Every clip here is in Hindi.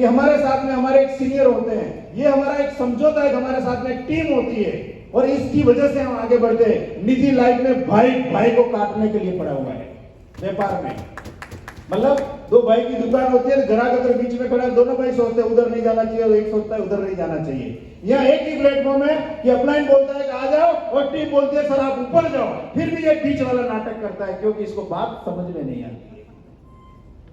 कि हमारे साथ में हमारे एक सीनियर होते हैं, ये हमारा एक समझौता है, हमारे साथ में एक टीम होती है और इसकी वजह से हम आगे बढ़ते हैं। निजी लाइफ में भाई भाई को काटने के लिए पड़ा हुआ है। व्यापार में मतलब दो भाई की दुकान होती है, ग्राहक अगर बीच में खड़ा है, दोनों भाई सोचते हैं उधर नहीं जाना चाहिए और एक सोचता है उधर नहीं जाना चाहिए। यहाँ एक ही प्लेटफॉर्म है कि अपलाइन बोलता है कि आ जाओ और टीम बोलती है सर आप ऊपर जाओ, फिर भी ये बीच वाला नाटक करता है क्योंकि इसको बात समझ में नहीं आती है,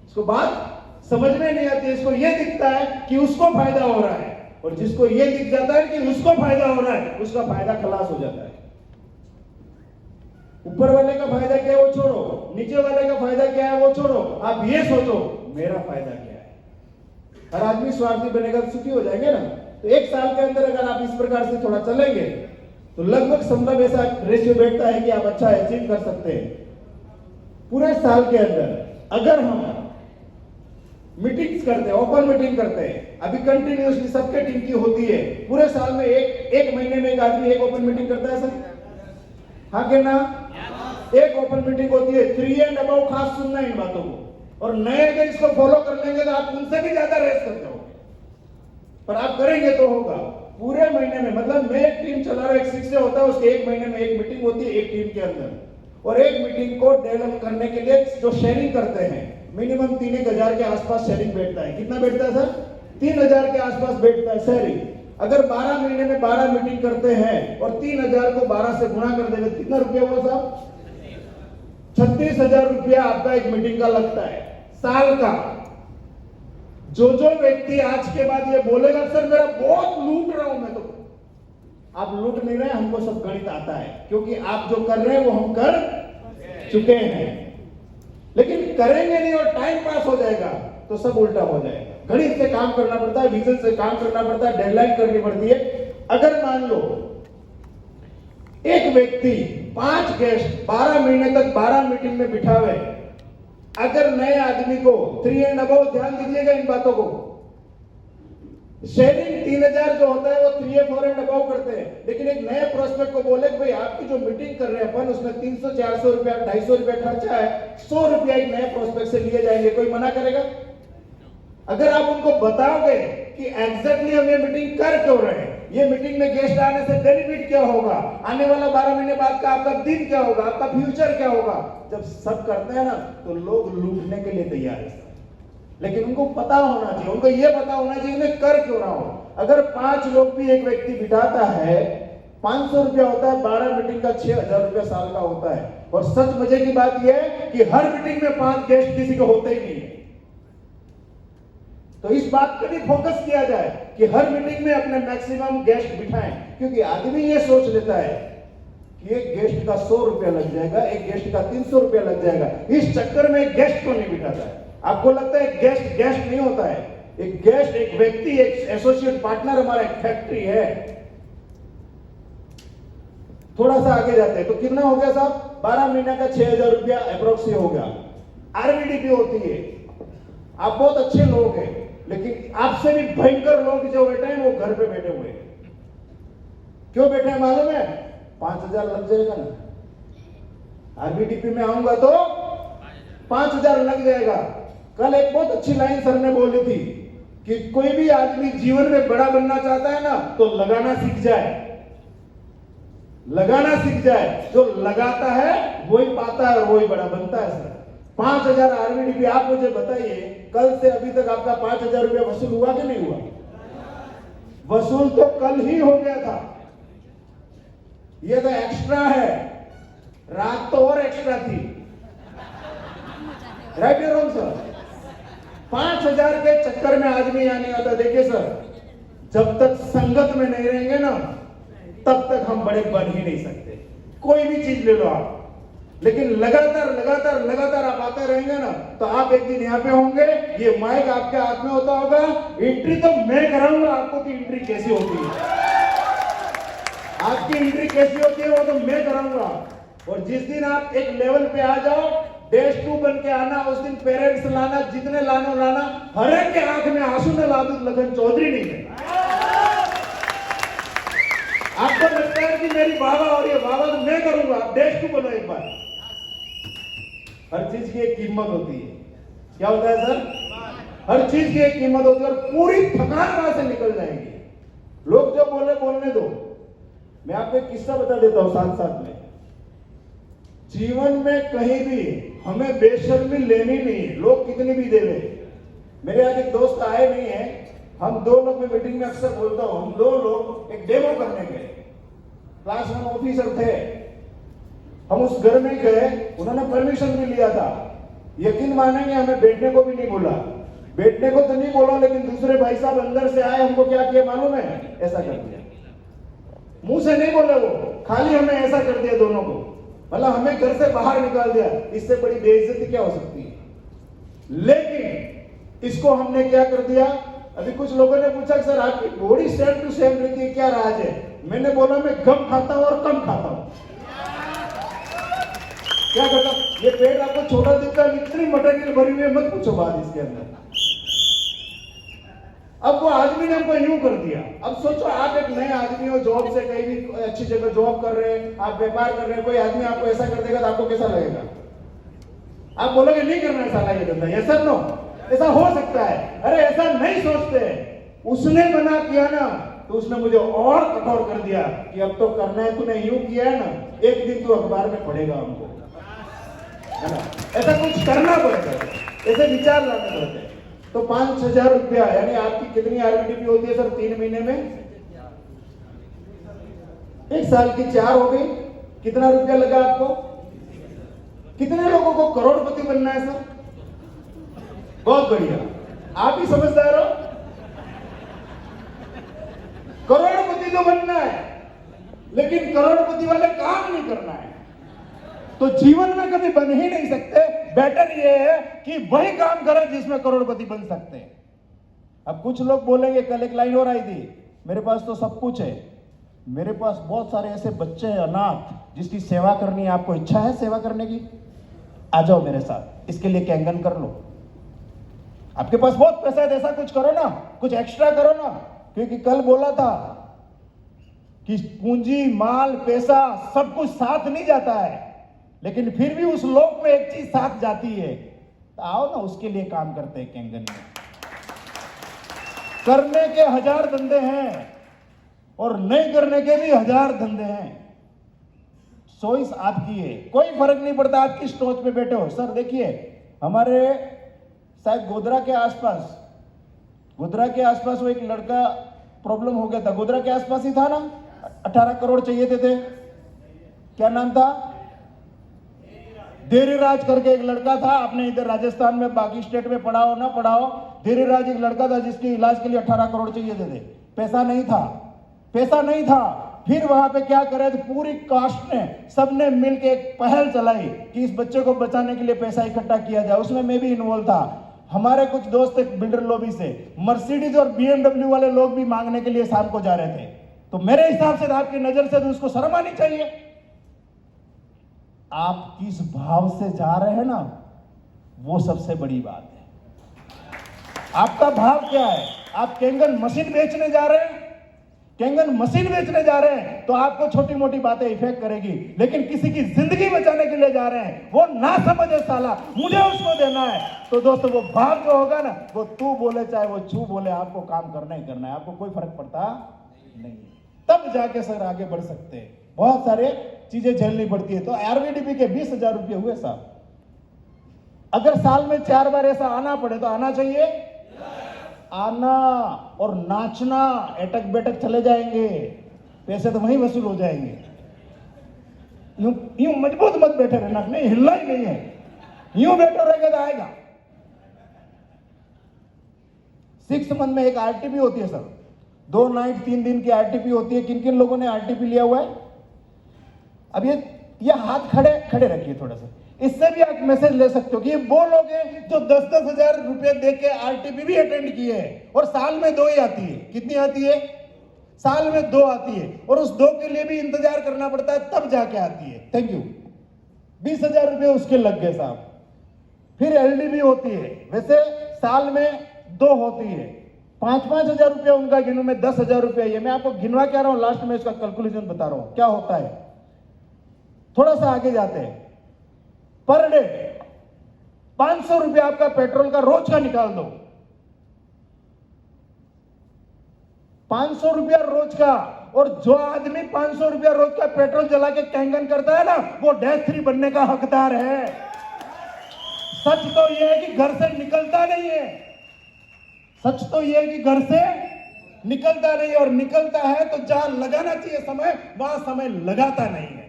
इसको बात समझ में नहीं आती है। इसको ये दिखता है कि उसको फायदा हो रहा है और जिसको ये दिख जाता है कि उसको फायदा हो रहा है, उसका फायदा खलास हो जाता है। ऊपर वाले का फायदा क्या है वो छोड़ो, नीचे वाले का फायदा क्या है वो छोड़ो, आप ये सोचो मेरा फायदा क्या है। हर आदमी स्वार्थी बनेगा तो सुखी हो जाएंगे ना। तो एक साल के अंदर अगर आप इस प्रकार से थोड़ा चलेंगे तो लगभग संभव ऐसा रेशियो बैठता है कि आप अच्छा अचीव कर सकते हैं। पूरे साल के अंदर अगर हम मीटिंग्स करते हैं, ओपन मीटिंग करते हैं, अभी कंटिन्यूसली सबके टीम की होती है, पूरे साल में एक महीने में एक आदमी एक ओपन मीटिंग करता है सर, हाँ के ना? एक ओपन मीटिंग होती है, 3 एंड अबव खास सुनना इन बातों को, और नए अगर इसको फॉलो कर लेंगे तो आप उनसे भी ज्यादा रेस करते हो, पर आप करेंगे तो होगा। पूरे महीने में मतलब मैं एक टीम चला रहा हूं, एक 6 से होता है, उसके एक महीने में एक मीटिंग होती है एक टीम के अंदर, और एक मीटिंग को डेवलप करने के लिए जो शेयरिंग करते हैं मिनिमम 3,000 के आसपास शेयरिंग बैठता है। कितना बैठता है सर? 3,000 के आसपास बैठता है शेयरिंग। अगर 12 महीने में 12 मीटिंग करते हैं और 3,000 को 12 से गुणा कर देंगे, कितना रुपया हुआ साहब? 36,000 रुपया आपका एक मीटिंग का लगता है साल का। जो व्यक्ति आज के बाद ये बोलेगा सर मेरा बहुत लूट रहा हूं मैं, तो आप लूट नहीं रहे, हमको सब गणित आता है, क्योंकि आप जो कर रहे हैं वो हम कर चुके हैं। लेकिन करेंगे नहीं और टाइम पास हो जाएगा तो सब उल्टा हो जाएगा। गणित से काम करना पड़ता है, विजन से काम करना पड़ता है, डेडलाइन करनी पड़ती है। अगर मान लो एक व्यक्ति 5 गेस्ट 12 महीने तक 12 मीटिंग में बिठावे, अगर नए आदमी को 3 एंड अबव, ध्यान दीजिएगा इन बातों को, शेयरिंग 3,000 जो होता है वो 3 4 एंड अबव करते हैं, लेकिन एक नए प्रोस्पेक्ट को बोले कि भाई आपकी जो मीटिंग कर रहे हैं अपन उसमें 300-400 रुपया 250 रुपया खर्चा है, 100 रुपया एक नए प्रोस्पेक्ट से लिए जाएंगे, कोई मना करेगा? अगर आप उनको बताओगे कि एग्जैक्टली हम ये मीटिंग कर क्यों रहे हैं, ये मीटिंग में गेस्ट आने से बेनिफिट क्या होगा, आने वाला 12 महीने बाद का आपका दिन क्या होगा, आपका फ्यूचर क्या होगा, जब सब करते हैं ना तो लोग लूटने के लिए तैयार है। लेकिन उनको पता होना चाहिए, उनको ये पता होना चाहिए मैं कर क्यों रहा हूं। अगर 5 लोग भी एक व्यक्ति बिठाता है, 500 रुपया होता है, 12 मीटिंग का 6,000 रुपया साल का होता है। और सच मजे की बात यह है कि हर मीटिंग में 5 गेस्ट किसी को होते ही नहीं है। तो इस बात पर भी फोकस किया जाए कि हर मीटिंग में अपने मैक्सिमम गेस्ट बिठाएं, क्योंकि आदमी ये सोच लेता है कि एक गेस्ट का 100 रुपया लग जाएगा, एक गेस्ट का 300 रुपया लग जाएगा, इस चक्कर में गेस्ट को नहीं बिठाता है। आपको लगता है गेस्ट नहीं होता है, एक गेस्ट एक व्यक्ति, एक एसोसिएट पार्टनर हमारा एक फैक्ट्री है। थोड़ा सा आगे जाते हैं तो कितना हो गया साहब? 12 महीने का 6,000 रुपया अप्रोक्स हो गया। आरवीडीपी होती है, आप बहुत अच्छे लोग हैं, लेकिन आपसे भी भयंकर लोग जो बैठे हैं वो घर पे बैठे हुए हैं। क्यों बैठे हैं मालूम है? 5,000 लग जाएगा ना, आरवीडीपी में आऊंगा तो 5,000 लग जाएगा। कल एक बहुत अच्छी लाइन सर ने बोली थी कि कोई भी आदमी जीवन में बड़ा बनना चाहता है ना तो लगाना सीख जाए, लगाना सीख जाए। जो लगाता है वही पाता है और वही बड़ा बनता है सर। 5,000 आरवीडीपी, आप मुझे बताइए कल से अभी तक आपका 5,000 रुपया वसूल हुआ कि नहीं हुआ? वसूल तो कल ही हो गया था, ये तो एक्स्ट्रा है, रात तो और एक्स्ट्रा थी। राइट या रॉन्ग सर? 5,000 के चक्कर में आदमी यहाँ नहीं आता। देखिए सर, जब तक संगत में नहीं रहेंगे ना तब तक हम बड़े बन ही नहीं सकते। कोई भी चीज ले लो आप, लेकिन लगातार आप आते रहेंगे ना तो आप एक दिन यहाँ पे होंगे, ये माइक आपके हाथ में होता होगा, एंट्री तो मैं कराऊंगा आपको कि एंट्री कैसी होती है, आपकी एंट्री कैसी होती है वो तो मैं कराऊंगा। और जिस दिन आप एक लेवल पे आ जाओ, -2 बन के आना, उस दिन पेरेंट्स लाना, जितने लाना, हर एक के आंख में आंसू न ला दूं, लगन चौधरी नहीं है। आपको लगता है कि मेरी बाबा और ये बाबा तो मैं करूंगा, आप -2 बनो एक बार। हर चीज की एक कीमत होती है। क्या होता है सर? हर चीज की एक कीमत होती है और पूरी थकान वहां से निकल जाएगी। लोग जो बोले बोलने दो। मैं आपको एक किस्सा बता देता हूं साथ साथ में। जीवन में कहीं भी हमें बेशर्मी लेनी नहीं है, लोग कितनी भी दे दे। मेरे आज एक दोस्त आए नहीं है, हम दो लोग में मीटिंग में अक्सर बोलता हूं, हम दो लोग एक डेमो करने गए, क्लास 1 ऑफिसर थे, हम उस घर में गए, उन्होंने परमिशन भी लिया था। यकीन मानेंगे हमें बैठने को भी नहीं बोला, बैठने को तो नहीं बोला, लेकिन दूसरे भाई साहब अंदर से आए, हमको क्या किया मालूम है? ऐसा कर दिया। मुंह से नहीं बोले वो, खाली हमें ऐसा कर दिया दोनों को, मतलब हमें घर से बाहर निकाल दिया। इससे बड़ी बेइज्जती क्या हो सकती है? लेकिन इसको हमने क्या कर दिया? अभी कुछ लोगों ने पूछा सर आपकी बॉडी सेम टू सेम रहती है, क्या राज है? मैंने बोला मैं कम खाता हूं और कम खाता हूं। क्या करता? ये पेट आपको छोटा दिखता है, इतनी मटेरियल भरी हुई है, मत पूछो बात इसके अंदर। अब वो आदमी ने हमको यूं कर दिया। अब सोचो आप एक नए आदमी हो, जॉब से कहीं भी अच्छी जगह जॉब कर रहे हैं, आप व्यापार कर रहे हैं, कोई आदमी आपको ऐसा कर देगा तो आपको कैसा लगेगा? आप बोलोगे नहीं करना है साला ये धंधा, ये सब नो, ऐसा हो सकता है। अरे ऐसा नहीं सोचते, उसने मना किया ना तो उसने मुझे और कठोर कर दिया कि अब तो करना है, तूने यूं किया है ना, एक दिन तू अखबार में पढ़ेगा हमको, है ना? ऐसा कुछ करना पड़ता है, ऐसे विचार लाने पड़ते हैं। तो 5,000 रुपया, यानी आपकी कितनी आरबीडीपी होती है सर 3 महीने में? 1 साल की 4 हो गई। कितना रुपया लगा आपको? कितने लोगों को करोड़पति बनना है सर? बहुत बढ़िया, आप ही समझदार हो। करोड़पति तो बनना है, लेकिन करोड़पति वाले काम नहीं करना है, तो जीवन में कभी बन ही नहीं सकते। बेटर ये है कि वही काम करें जिसमें करोड़पति बन सकते हैं। अब कुछ लोग बोलेंगे, कल एक लाइन और आई थी, मेरे पास तो सब कुछ है, मेरे पास बहुत सारे ऐसे बच्चे हैं अनाथ जिसकी सेवा करनी है, आपको इच्छा है सेवा करने की? आ जाओ मेरे साथ, इसके लिए कैंगन कर लो। आपके पास बहुत पैसा है, ऐसा कुछ करो ना, कुछ एक्स्ट्रा करो ना, क्योंकि कल बोला था कि पूंजी, माल, पैसा सब कुछ साथ नहीं जाता है, लेकिन फिर भी उस लोक में एक चीज साथ जाती है। तो आओ ना, उसके लिए काम करते हैं कैंगन में। करने के 1000 धंधे हैं और नहीं करने के भी 1000 धंधे हैं। चॉइस आपकी है, कोई फर्क नहीं पड़ता आप किस टोच पे बैठे हो। सर देखिए, हमारे शायद गोधरा के आसपास वो एक लड़का प्रॉब्लम हो गया था, गोधरा के आसपास ही था ना, 18 करोड़ चाहिए थे। क्या नाम था? देरीराज करके एक लड़का था। आपने इधर राजस्थान में बाकी स्टेट में पढ़ाओ ना पढ़ाओ, देरीराज एक लड़का था जिसके इलाज के लिए 18 करोड़ चाहिए थे। पैसा नहीं था। फिर वहां पे क्या करे, तो पूरी कास्ट ने, सबने मिलकर एक पहल चलाई कि इस बच्चे को बचाने के लिए पैसा इकट्ठा किया जाए। उसमें मैं भी इन्वॉल्व था। हमारे कुछ दोस्त एक बिल्डर लॉबी से मर्सिडीज और BMW वाले लोग भी मांगने के लिए शाम को जा रहे थे। तो मेरे हिसाब से, आपकी नजर से, तो उसको शर्म आनी चाहिए। आप किस भाव से जा रहे हैं ना, वो सबसे बड़ी बात है। आपका भाव क्या है? आप कैंगन मशीन बेचने जा रहे हैं, तो आपको छोटी मोटी बातें इफेक्ट करेगी, लेकिन किसी की जिंदगी बचाने के लिए जा रहे हैं, वो ना समझे साला, मुझे उसको देना है। तो दोस्तों, वो भाव जो होगा ना, वो तू बोले चाहे वो छू बोले, आपको काम करना ही करना है, आपको कोई फर्क पड़ता नहीं। तब जाके सर आगे बढ़ सकते हैं। बहुत सारे चीजें झेलनी पड़ती है। तो आरबीडीपी के 20,000 रुपये हुए साहब। अगर साल में 4 बार ऐसा आना पड़े तो आना चाहिए, आना और नाचना, एटक बेटक चले जाएंगे, पैसे तो वहीं वसूल हो जाएंगे। यूं मजबूत मत बैठे रहना, नहीं हिलना ही नहीं है, यूं बैठे रहेगा तो आएगा। 6 मंथ में एक आरटीपी होती है सर, 2 नाइट 3 दिन की आरटीपी होती है। किन किन लोगों ने आरटीपी लिया हुआ है? अब ये हाथ खड़े रखिए थोड़ा सा, इससे भी आप मैसेज ले सकते हो कि ये वो लोग हैं जो 10-10 हजार रुपए देके आरटीपी भी अटेंड किए हैं और साल में 2 ही आती है। कितनी आती है? साल में 2 आती है, और उस 2 के लिए भी इंतजार करना पड़ता है, तब जाके आती है। Thank you. 20,000 रुपए उसके लग गए साहब। फिर एलडीबी होती है, वैसे साल में 2 होती है। 5-5 हजार रुपया उनका गिनू में 10,000 रुपया। ये मैं आपको गिनवा क्या रहा हूं, लास्ट में इसका कैलकुलेशन बता रहा हूं क्या होता है। थोड़ा सा आगे जाते हैं। पर डे 500 रुपया आपका पेट्रोल का रोज का निकाल दो, 500 रुपया रोज का। और जो आदमी 500 रुपया रोज का पेट्रोल जला के कैंगन करता है ना, वो डैश-3 बनने का हकदार है। सच तो यह है कि घर से निकलता नहीं है, सच तो यह है कि घर से निकलता नहीं, और निकलता है तो जहां लगाना चाहिए समय, वहां समय लगाता नहीं है।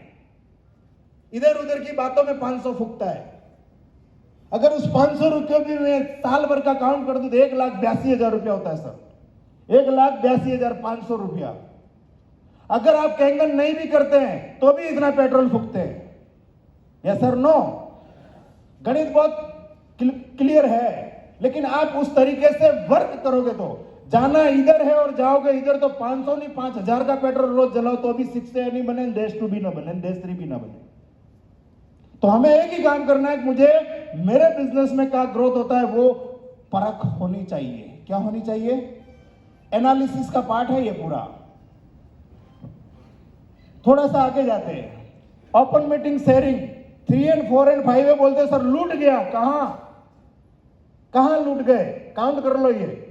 इधर उधर की बातों में 500 फूकता है। अगर उस 500 रुपये भी मैं साल भर का काउंट कर दूं तो 1,82,000 रुपया होता है सर, 1,82,500 रुपया। अगर आप कैंगन नहीं भी करते हैं तो भी इतना पेट्रोल फूकते हैं। Yes sir, no? गणित बहुत क्लियर है, लेकिन आप उस तरीके से वर्क करोगे तो जाना इधर है और जाओगे इधर, तो 500 नहीं 5,000 का पेट्रोल रोज जलाओ तो भी 6A नहीं बने, डैश-2 भी ना बने, डैश-3 भी ना बने। तो हमें एक ही काम करना है कि मुझे मेरे बिजनेस में क्या ग्रोथ होता है वो परख होनी चाहिए। क्या होनी चाहिए? एनालिसिस का पार्ट है ये पूरा। थोड़ा सा आगे जाते हैं, open meeting sharing 3 and 4 and 5 बोलते सर लूट गया। कहां लूट गए? काउंट कर लो। ये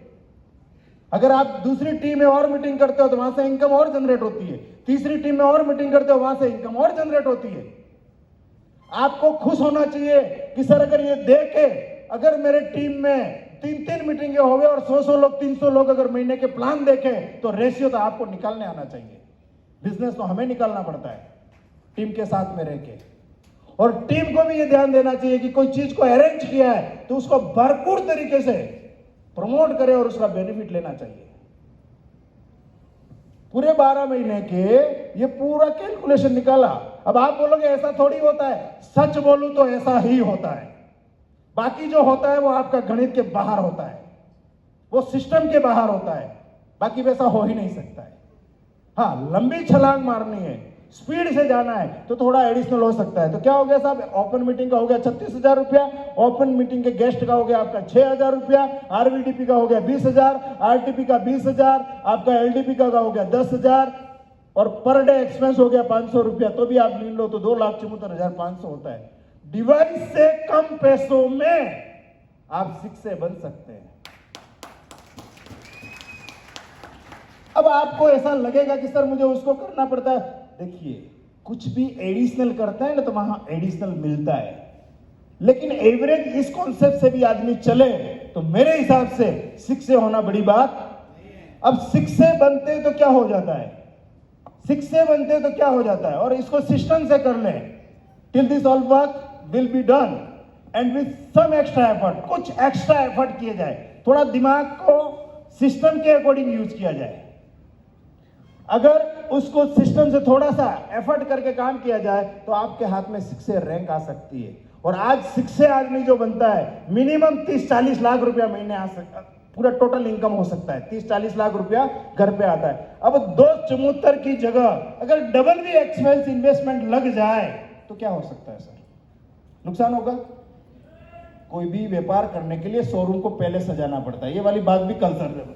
अगर आप दूसरी टीम में और मीटिंग करते हो तो वहां से इनकम और जनरेट होती है, तीसरी टीम में और मीटिंग करते हो वहां से इनकम और जनरेट होती है। आपको खुश होना चाहिए कि सर अगर ये देखे, अगर मेरे टीम में 3-3 मीटिंगें हो गए और 100 लोग 300 लोग अगर महीने के प्लान देखें, तो रेशियो तो आपको निकालने आना चाहिए। बिजनेस तो हमें निकालना पड़ता है टीम के साथ में रह के। और टीम को भी ये ध्यान देना चाहिए कि कोई चीज को अरेंज किया है तो उसको भरपूर तरीके से प्रमोट करे और उसका बेनिफिट लेना चाहिए। पूरे 12 महीने के ये पूरा कैलकुलेशन निकाला। अब आप बोलोगे ऐसा थोड़ी होता है, सच बोलूं तो ऐसा ही होता है। बाकी जो होता है वो आपका गणित के बाहर होता है, वो सिस्टम के बाहर होता है, बाकी वैसा हो ही नहीं सकता है। हाँ, लंबी छलांग मारनी है, स्पीड से जाना है तो थोड़ा एडिशनल हो सकता है। तो क्या हो गया साहब? ओपन मीटिंग का हो गया 36,000 रुपया, ओपन मीटिंग के गेस्ट का हो गया आपका 6,000 रुपया, आरवीडीपी का हो गया 20,000, आरटीपी का 20,000, आपका एलडीपी का हो गया 10,000, और पर डे एक्सपेंस हो गया 500 रुपया। तो भी आप गिन लो तो 2,74,500 होता है। डिवाइस से कम पैसों में आप 6 बन सकते हैं। अब आपको ऐसा लगेगा कि सर मुझे उसको करना पड़ता है। देखिए, कुछ भी एडिशनल करता है ना तो वहां एडिशनल मिलता है, लेकिन एवरेज इस कॉन्सेप्ट से भी आदमी चले तो मेरे हिसाब से 6 होना बड़ी बात। अब 6 बनते तो क्या हो जाता है? 6 बनते तो क्या हो जाता है? और इसको सिस्टम से कर लें। Till this all work will be done and with some extra effort. कुछ एक्स्ट्रा एफर्ट किए जाए, थोड़ा दिमाग को सिस्टम के अकॉर्डिंग यूज किया जाए। अगर उसको सिस्टम से थोड़ा सा एफर्ट करके काम किया जाए तो आपके हाथ में 6 रैंक आ सकती है। और आज 6 आदमी जो बनता है मिनिमम 30-40 लाख रुपया महीने आ सकता, पूरा टोटल इनकम हो सकता है 30-40 लाख रुपया घर पे आता है। अब 274 की जगह अगर डबल भी एक्सपेंस इन्वेस्टमेंट लग जाए तो क्या हो सकता है सर? नुकसान होगा। कोई भी व्यापार करने के लिए शोरूम को पहले सजाना पड़ता है, ये वाली बात भी कल सर।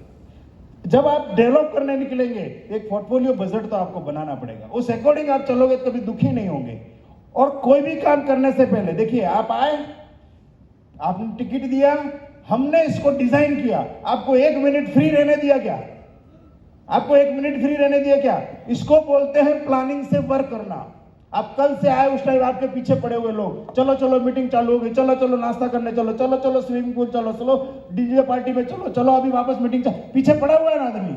जब आप डेवलप करने निकलेंगे एक पोर्टफोलियो बजट तो आपको बनाना पड़ेगा, उस अकॉर्डिंग आप चलोगे तो कभी दुखी नहीं होंगे। और कोई भी काम करने से पहले देखिए, आप आए, आपने टिकट दिया, हमने इसको डिजाइन किया, आपको 1 मिनट फ्री रहने दिया क्या? आपको 1 मिनट फ्री रहने दिया क्या? इसको बोलते हैं प्लानिंग से वर्क करना। आप कल से आए, उस टाइम आपके पीछे पड़े हुए लोग, चलो चलो मीटिंग चालू हो गई, चलो चलो नाश्ता करने चलो, चलो चलो स्विमिंग पूल चलो, चलो डीजे पार्टी में चलो, चलो अभी वापस मीटिंग पीछे पड़ा हुआ है ना आदमी।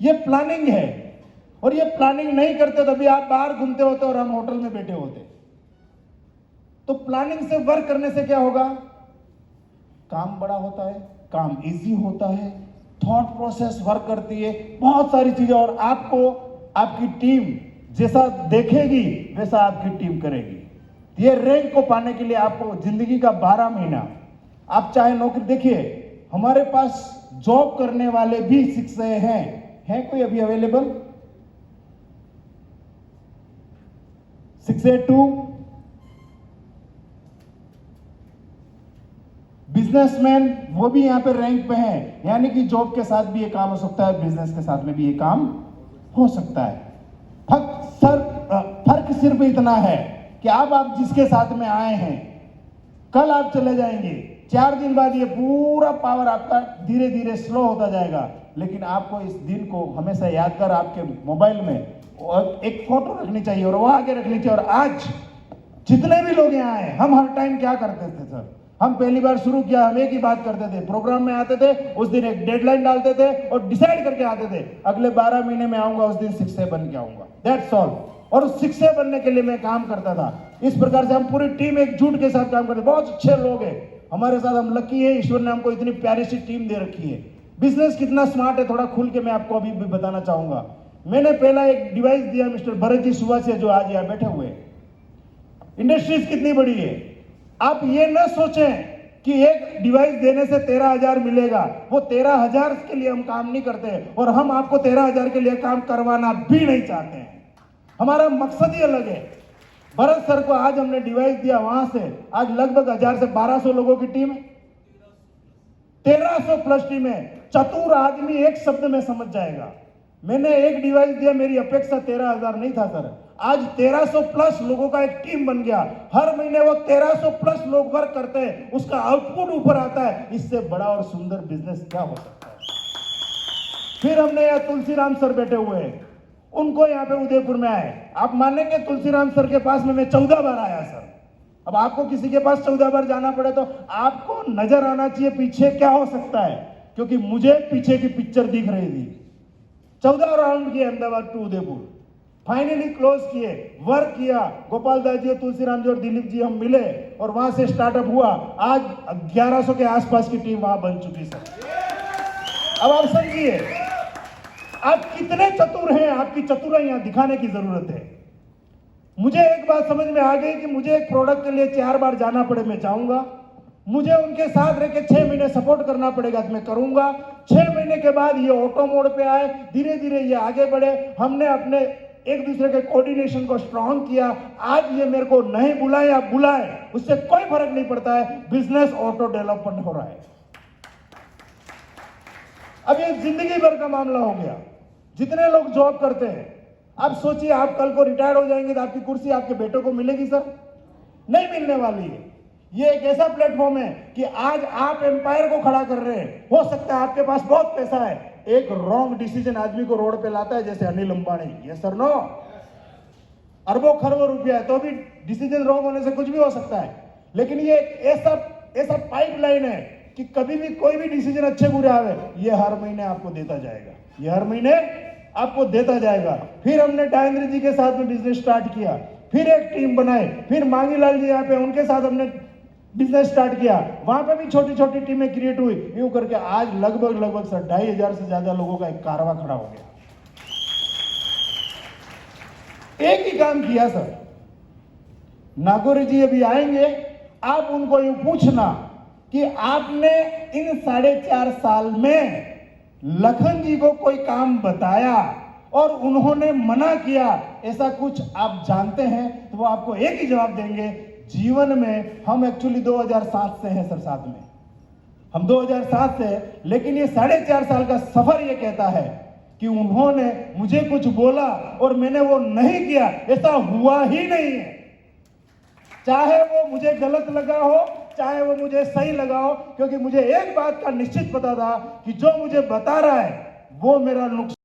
ये प्लानिंग है, और ये प्लानिंग नहीं करते तभी आप बाहर घूमते होते और हम होटल में बैठे होते। तो प्लानिंग से वर्क करने से क्या होगा? काम बड़ा होता है, काम इजी होता है, थॉट प्रोसेस वर्क करती है, बहुत सारी चीजें। और आपको आपकी टीम जैसा देखेगी वैसा आपकी टीम करेगी। ये रैंक को पाने के लिए आपको जिंदगी का 12 महीना, आप चाहे नौकरी, देखिए हमारे पास जॉब करने वाले भी 6 हैं कोई अभी अवेलेबल? 6A2 बिजनेसमैन, वो भी यहां पे रैंक पे हैं। यानी कि जॉब के साथ भी ये काम हो सकता है, बिजनेस के साथ में भी ये काम हो सकता है। फर्क सिर्फ इतना है कि आप जिसके साथ में आए हैं, कल आप चले जाएंगे, 4 दिन बाद ये पूरा पावर आपका धीरे धीरे स्लो होता जाएगा, लेकिन आपको इस दिन को हमेशा याद कर आपके मोबाइल में और एक फोटो रखनी चाहिए और वो आगे रखनी चाहिए। और आज जितने भी लोग यहाँ आए, हम हर टाइम क्या करते थे सर, हम पहली बार शुरू किया, हम एक ही बात करते थे, प्रोग्राम में आते थे, उस दिन एक डेडलाइन डालते थे और डिसाइड करके आते थे अगले 12 महीने में आऊंगा, उस दिन शिक्षक बन के आऊंगा, दैट्स ऑल। और उस शिक्षक बनने के लिए मैं काम करता था। इस प्रकार से हम पूरी टीम एकजुट के साथ काम करते, बहुत अच्छे लोग हैं हमारे साथ, हम लकी है, ईश्वर ने हमको इतनी प्यारी सी टीम दे रखी है। बिजनेस कितना स्मार्ट है थोड़ा खुल के मैं आपको अभी भी बताना चाहूंगा। मैंने पहला एक डिवाइस दिया मिस्टर भरत जी सुबह से, जो आज यहाँ बैठे हुए। इंडस्ट्रीज कितनी बड़ी है, आप ये न सोचें कि एक डिवाइस देने से 13,000 मिलेगा, वो 13,000 के लिए हम काम नहीं करते और हम आपको 13,000 के लिए काम करवाना भी नहीं चाहते हैं। हमारा मकसद ही अलग है। भरत सर को आज हमने डिवाइस दिया, वहां से आज लगभग 1000 से 1200 लोगों की टीम है, 1300 प्लस टीम है। चतुर आदमी एक शब्द में समझ जाएगा। मैंने एक डिवाइस दिया, मेरी अपेक्षा 13,000 नहीं था सर, आज 1300 प्लस लोगों का एक टीम बन गया। हर महीने वो 1300 प्लस लोग वर्क करते हैं, उसका आउटपुट ऊपर आता है। इससे बड़ा और सुंदर बिजनेस क्या हो सकता है। फिर हमने यहाँ तुलसीराम सर बैठे हुए हैं, उनको यहाँ पे उदयपुर में आए। आप मानेंगे तुलसीराम सर के पास में मैं 14 बार आया सर। अब आपको किसी के पास 14 बार जाना पड़े तो आपको नजर आना चाहिए पीछे क्या हो सकता है, क्योंकि मुझे पीछे की पिक्चर दिख रही थी। 14 राउंड किए Ahmedabad to Udaipur, finally close किए, वर्क किया। गोपाल दास जी, तुलसीराम जी और दिलीप जी हम मिले और वहां से स्टार्टअप हुआ। आज 1100 के आसपास की टीम वहां बन चुकी सर। अब आप समझिए आप कितने चतुर हैं, आपकी चतुराई यहां दिखाने की जरूरत है। मुझे एक बात समझ में आ गई कि मुझे एक प्रोडक्ट के लिए 4 बार जाना पड़े मैं जाऊंगा, मुझे उनके साथ रह के 6 महीने सपोर्ट करना पड़ेगा तो मैं करूंगा। 6 महीने के बाद ये ऑटो मोड पे आए, धीरे धीरे ये आगे बढ़े। हमने अपने एक दूसरे के कोऑर्डिनेशन को स्ट्रांग किया। आज ये मेरे को नहीं बुलाए या बुलाए उससे कोई फर्क नहीं पड़ता है, बिजनेस ऑटो डेवलपमेंट हो रहा है। अब ये जिंदगी भर का मामला हो गया। जितने लोग जॉब करते हैं, आप सोचिए आप कल को रिटायर हो जाएंगे तो आपकी कुर्सी आपके बेटों को मिलेगी सर? नहीं मिलने वाली है। ये एक ऐसा प्लेटफॉर्म है कि आज आप एम्पायर को खड़ा कर रहे हैं। हो सकता है आपके पास बहुत पैसा है, एक रॉन्ग डिसीजन आदमी को रोड पे लाता है, जैसे अनिल अंबानी। ये सर नो, अरबों खरबों रुपया है तो भी डिसीजन रॉन्ग होने से कुछ भी हो सकता है। लेकिन ये ऐसा पाइपलाइन है कि कभी भी कोई भी डिसीजन अच्छे बुरे आवे, ये हर महीने आपको देता जाएगा, ये हर महीने आपको देता जाएगा। फिर हमने डायेंद्र जी के साथ में बिजनेस स्टार्ट किया, फिर एक टीम बनाई, फिर मांगीलाल जी यहाँ पे, उनके साथ हमने बिजनेस स्टार्ट किया, वहां पे भी छोटी छोटी टीमें क्रिएट हुई। यूं करके आज लगभग सर 2,500 से ज्यादा लोगों का एक कारवां खड़ा हो गया। एक ही काम किया सर। नागौरी जी अभी आएंगे, आप उनको यूं पूछना कि आपने इन 4.5 साल में लखन जी को कोई काम बताया और उन्होंने मना किया, ऐसा कुछ आप जानते हैं? तो वो आपको एक ही जवाब देंगे, जीवन में हम एक्चुअली 2007 से हैं सर, साथ में हम 2007 से। लेकिन ये 4.5 साल का सफर ये कहता है कि उन्होंने मुझे कुछ बोला और मैंने वो नहीं किया, ऐसा हुआ ही नहीं है। चाहे वो मुझे गलत लगा हो, चाहे वो मुझे सही लगा हो, क्योंकि मुझे एक बात का निश्चित पता था कि जो मुझे बता रहा है वो मेरा नुकसान